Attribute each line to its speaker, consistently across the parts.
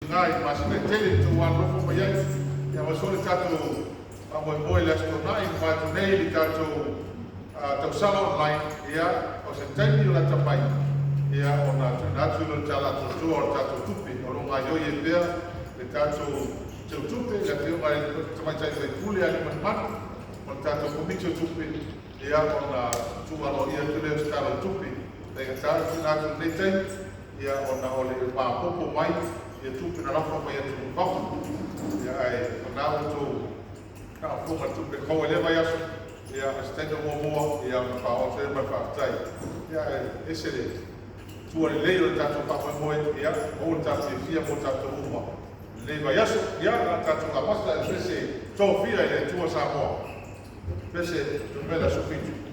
Speaker 1: Ngai masina tele tu wan rofo mai ai ia wasole tato a moe le asto nai ma tu nei li tato tau sala online ia o se taimi o la tapai ia o na tu natu no tala tu tu o tato tupi o lo ngai yo ye bea le tato tu tupi le teo mai tamai tai le kule ali man o tato komito tupi ia o na tu alo ia tu le stalo tupi le tato natu nei tai ia o na ole pa popo mai ia tupi na rafa mai atu papu ia ai na auto na fuga tupi ko ele vai aso ia stendo mo ia na pa o se pa tai ia ese tu le leio tato papu mo ia o tato fia mo tato mo le vai aso ia na tato la pasta ese to fia ele tu sa mo ese tu bela sofito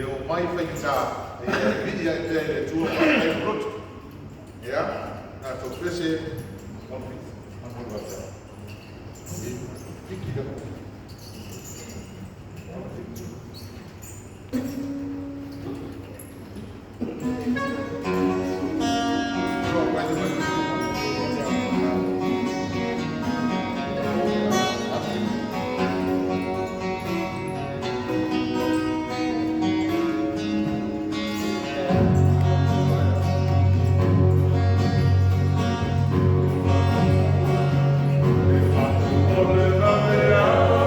Speaker 1: o mai faita ia te tua ai proto ia na to pese on vata iki da Olha,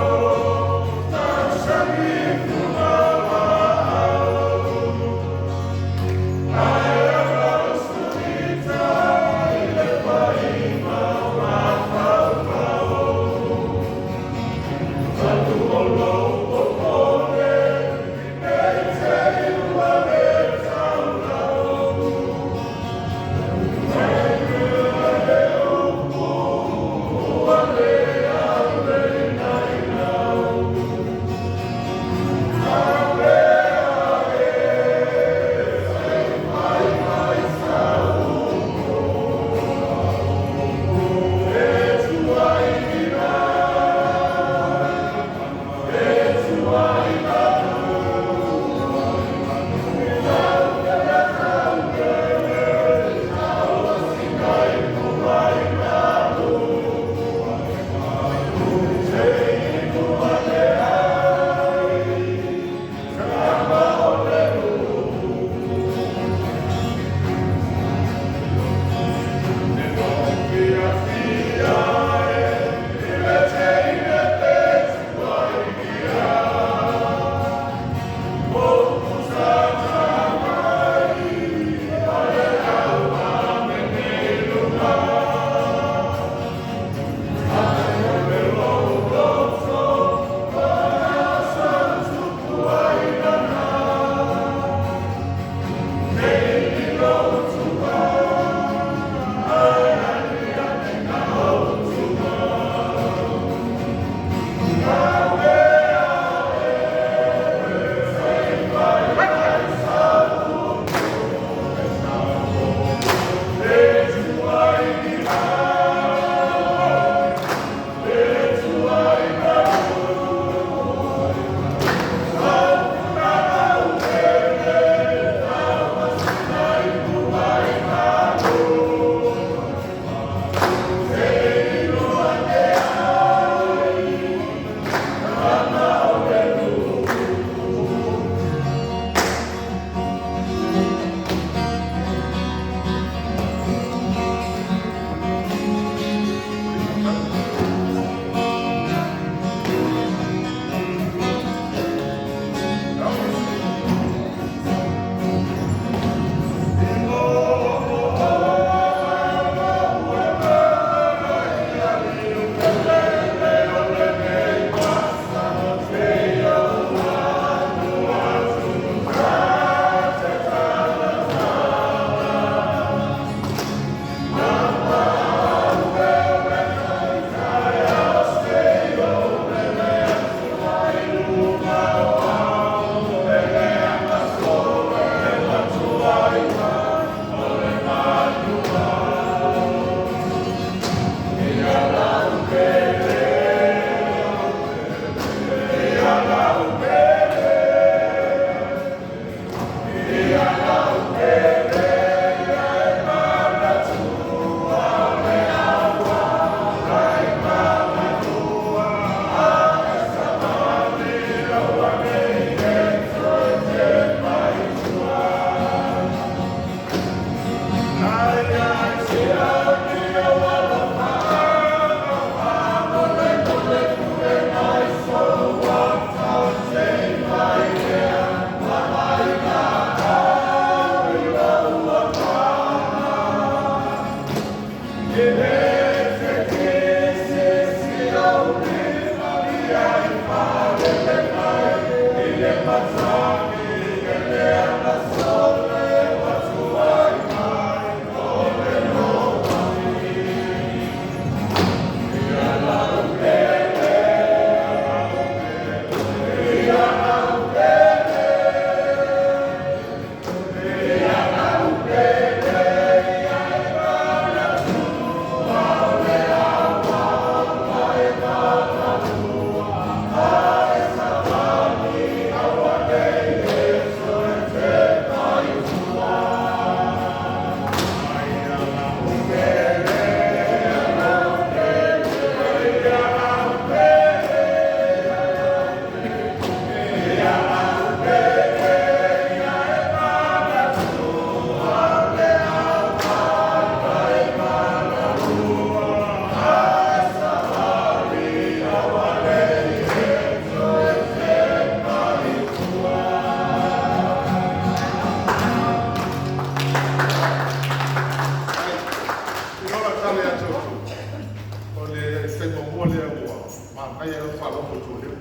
Speaker 1: mo le o ma na ya fa lo ko to le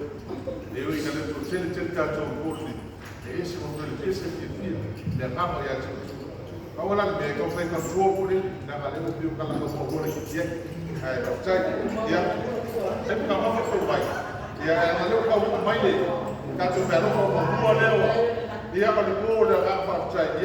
Speaker 1: e o ina le to tele tato ko ni e se mo le ke se ki le nga mo ya to ka wala me ko fa ka to ko ni na ga le mo ka la ko mo ko ki ye ai ka ta ya e ka ma fa ko mai ya na le ko mai le ka to ba lo ko mo le o ya ka le ko le ga fa ta